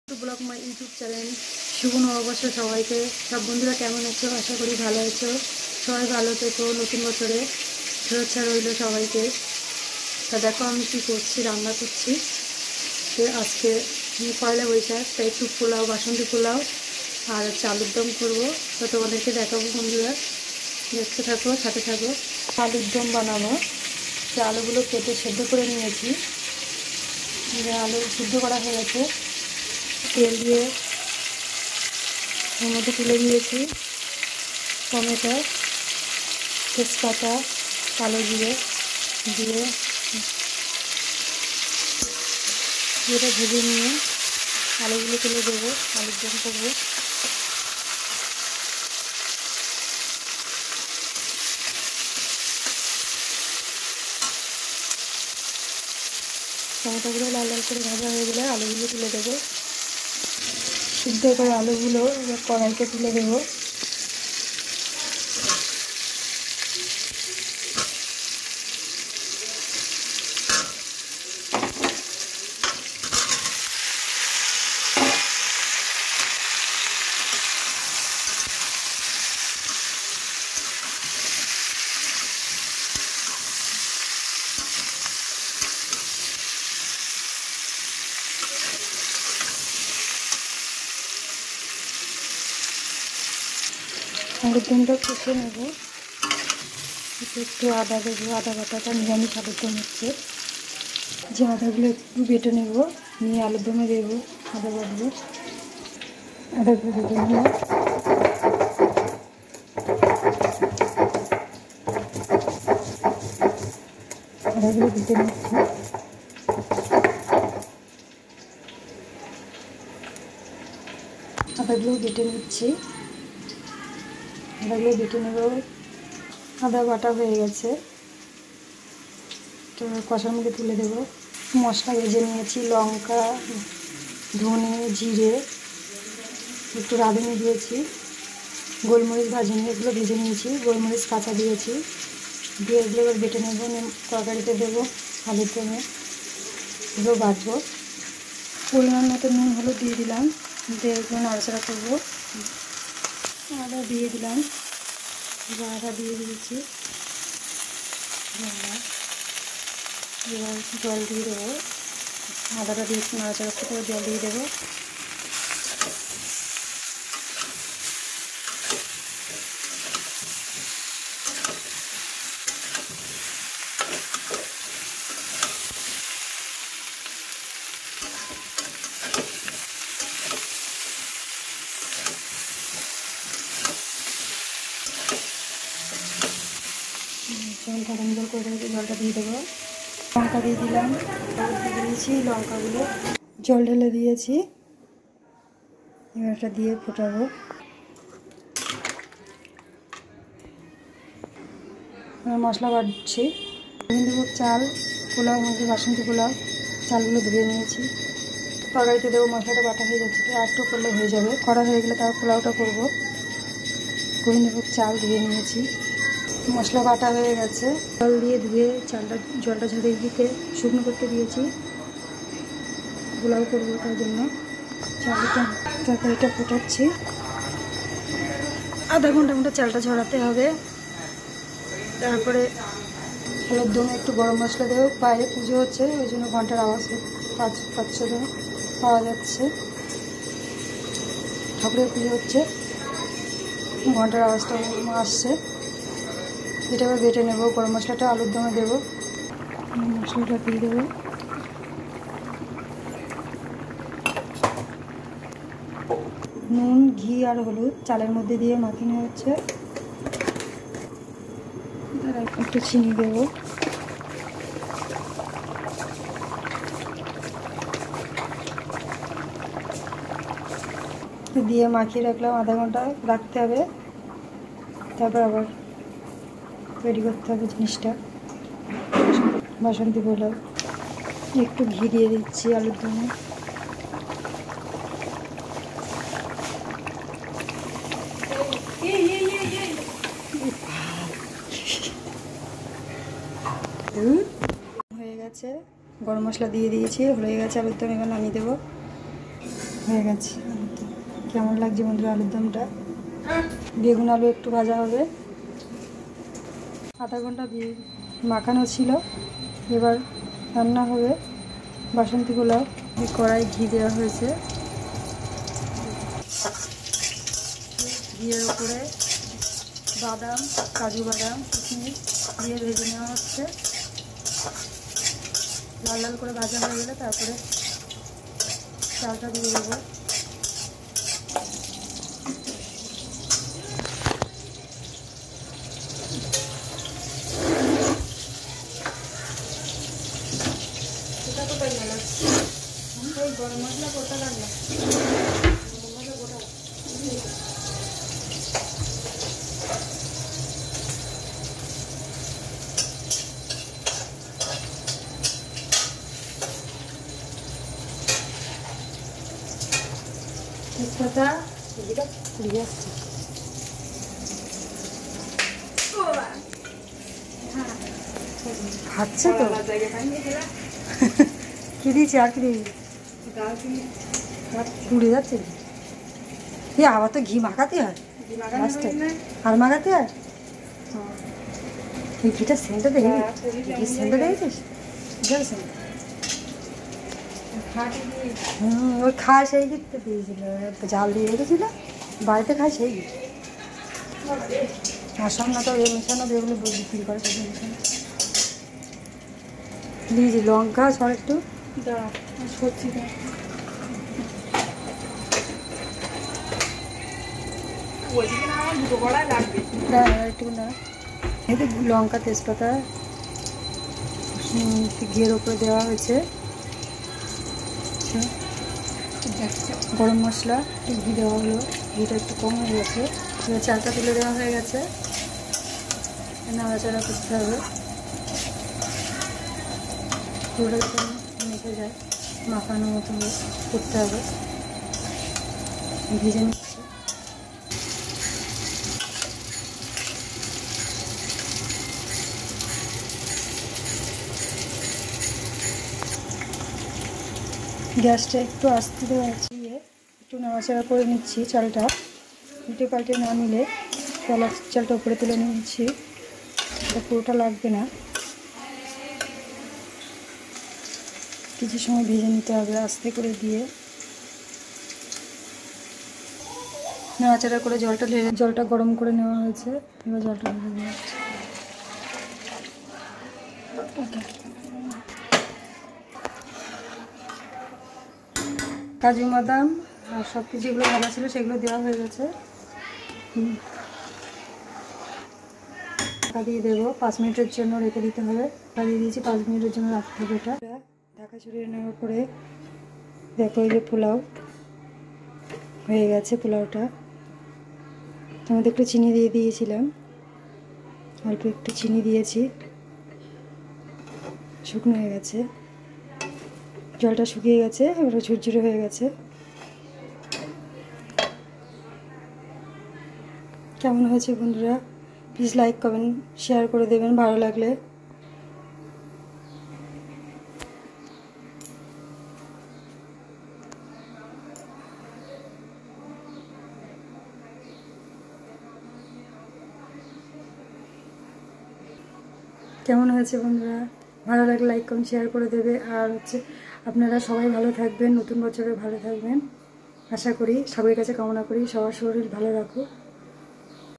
Blog my YouTube channel. শুভ নববর্ষ সবাইকে। সব বন্ধুরা কেমন আছো? আশা করি ভালো আছো। সবাই ভালো থেকো। নতুন বছরে শুভেচ্ছা রইল সবাইকে। তা দেখো আমি কী করছি, রান্না করছি। তো আজকে পয়লা বৈশাখ, তাই একটু পোলাও, বাসন্তী পোলাও আর আলুর দম করবো। তো তোমাদেরকে দেখাবো বন্ধুরা, দেখতে থাকো, সাথে থাকো। আলুর দম বানাবো। তো আলুগুলো কেটে সেদ্ধ করে নিয়েছি। আলু সিদ্ধ করা হয়ে গেছে। তেল দিয়ে এর মধ্যে তুলে দিয়েছি টমেটো, তেজপাতা, কালো জিরে দিয়ে এটা ভেজে নিয়ে আলুগুলো তুলে দেবো, আলুর দম করবো। টমেটোগুলো লাল লাল করে ভাজা হয়ে গেলে আলুগুলো তুলে দেবো। সিদ্ধ করে আলুগুলো কড়াইতে তুলে দেবো। আলুর দমটা কষে নেবো। একটু আদা দেবো, আদা বাটাটা নিরামিষ আলুর দম হচ্ছে। যে আদাগুলো একটু বেটে নেব, নিয়ে আলুর দমে দেবো। আদা বাটবো, আদাগুলো বেটে নিয়ে আদাগুলো বেটে নিচ্ছি। আদাগুলো বেটে নিচ্ছি, আদাগুলো বেটে নেব। আদা বাটা হয়ে গেছে, তো কষার মধ্যে তুলে দেবো। মশলা ভেজে নিয়েছি, লঙ্কা, ধনে, জিরে, একটু রাঁধুনি দিয়েছি, গোলমরিচ ভাজিনি, এগুলো ভেজে নিয়েছি। গোলমরিচ কাঁচা দিয়েছি, দিয়ে এগুলো এবার বেটে নেবো। তরকারিতে দেবো, আলুর দমে এগুলো বাটবো। পরিমাণ মতো নুন হলুদ দিয়ে দিলাম, দিয়ে এগুলো নাড়াচাড়া করবো। আদা দিয়ে দিলাম, আদা দিয়ে দিয়েছি। এবার জল দিয়ে দেবো। আদাটা দিয়ে একটু নাড়াচাড়া করে জল দিয়ে দেবো। গরম জল করে জলটা দিয়ে দেবো। লঙ্কা দিয়ে দিলাম, দিয়ে দিয়েছি লঙ্কাগুলো, জল ঢেলে দিয়েছি। এবারটা দিয়ে ফোটাবো। মশলা বাটছি। গোবিন্দভোগ চাল, পোলাও মুরগি, বাসন্তী পোলাও, চালগুলো ধুয়ে নিয়েছি। তরকারিতে দেবো। মশলাটা বাটা হয়ে যাচ্ছে, তো আর একটু করলে হয়ে যাবে। করা হয়ে গেলে তারপর পোলাওটা করবো। গোবিন্দভোগ চাল ধুয়ে নিয়েছি, মশলা বাটা হয়ে গেছে। জল দিয়ে ধুয়ে জলটা ঝরিয়ে দিতে শুকনো করতে দিয়েছি। পোলাও করবো, তার জন্য তরকারিটা ফোটাচ্ছি। আধা ঘন্টা মতো চালটা ঝরাতে হবে। তারপরে আলুর দমে একটু গরম মশলা দেবো। বাইরে পুজো হচ্ছে, ওই জন্য ঘন্টার আওয়াজ পাচ্ছ পাওয়া যাচ্ছে। ঠাকুরের পুজো হচ্ছে, ঘন্টার আওয়াজটা আসছে। এটা আবার বেটে নেবো। গরম মশলাটা আলুর দমে দেবো, মশলাটা দিয়ে দেবো। নুন, ঘি আর হলুদ চালের মধ্যে দিয়ে মাখিয়ে নেওয়া হচ্ছে। একটু চিনি দেবো। দিয়ে মাখিয়ে রাখলাম, আধা ঘন্টা রাখতে হবে। তারপর আবার রেডি করতে হবে জিনিসটা। বাসন্তী পোলাও। একটু ঘি দিয়ে দিচ্ছি আলুর দমে। হয়ে গেছে, গরম মশলা দিয়ে দিয়েছি, হয়ে গেছে আলুর দম। এবার নামিয়ে দেবো। হয়ে গেছে। কেমন লাগছে বন্ধুরা আলুর দমটা? বেগুন আলু একটু ভাজা হবে। আধা ঘন্টা দিয়ে মাখানো ছিল, এবার রান্না হবে বাসন্তী পোলাও। কড়াই ঘি দেওয়া হয়েছে, ঘিয়ের উপরে বাদাম, কাজু বাদাম, কিশমিশ দিয়ে ভেজে নেওয়া হচ্ছে। লাল লাল করে ভাজা হয়ে গেলে তারপরে চালটা দিয়ে দেবো। এই গরম মশলা কোথা লাগলো? তেজপাতা দিয়ে আসছে। খাচ্ছে তো কি দিয়েছি আর কি দিয়েছি? পুড়ে যাচ্ছে কি? আবার তো ঘি মাখাতে হয়, আর মাখাতে হয়। এই ঘিটা সেন্টটা দেখে ঘি সেন্টটা দেখেছিস? ওই খায় সেই ঘিটা দিয়েছিল, জাল দিয়ে রেখেছিল বাড়িতে, খায় সেই ঘি। আসন না তো এ মেশানো যেগুলো বিক্রি করে সেগুলো মেশানো দিয়েছি। লঙ্কা সব একটু সবজি একটু না, এতে লঙ্কা তেজপাতা ঘিয়ের উপরে দেওয়া হয়েছে। গরম মশলা ঘি দেওয়া হলো, ঘিটা একটু কম হয়ে গেছে। এবার চালটা তুলে দেওয়া হয়ে গেছে, নাড়াচাড়া করতে হবে পুরোটা মেখে যায়, মাখানোর মতো করতে হবে। ভেজে নিচ্ছে। গ্যাসটা একটু আস্তে দেওয়া হচ্ছে, একটু নাড়াচাড়া করে নিচ্ছি। চালটা উল্টে পাল্টে না নিলে চালটা উপরে তুলে নিচ্ছি, এটা পুরোটা লাগবে না। কিছু সময় ভেজে নিতে হবে আস্তে করে দিয়ে। নাড়াচাড়া করে জলটা গরম করে নেওয়া হয়েছে, এবার জলটা ঢেলে দেওয়া হচ্ছে। কাজু বাদাম আর সব কিছু যেগুলো ভাজা ছিল সেগুলো দেওয়া হয়ে গেছে। ঢাকা দিয়ে দেবো, 5 মিনিটের জন্য রেখে দিতে হবে। ঢাকা দিয়ে দিয়েছি, 5 মিনিটের জন্য রাখতে হবে। এটা ঢাকা ছড়িয়ে নেওয়ার পরে দেখো এই যে পোলাও হয়ে গেছে। পোলাওটা তোমাদের একটু চিনি দিয়ে দিয়েছিলাম, অল্প একটু চিনি দিয়েছি, শুকনো হয়ে গেছে। জলটা শুকিয়ে গেছে, এবার ঝুরঝুরে হয়ে গেছে। কেমন হয়েছে বন্ধুরা? প্লিজ লাইক কমেন্ট শেয়ার করে দেবেন ভালো লাগলে। কেমন হয়েছে বন্ধুরা? ভালো লাগলে লাইক কমেন্ট শেয়ার করে দেবে। আর আপনারা সবাই ভালো থাকবেন, নতুন বছরে ভালো থাকবেন আশা করি। সবার কাছে কামনা করি সবার শরীর ভালো রাখুক।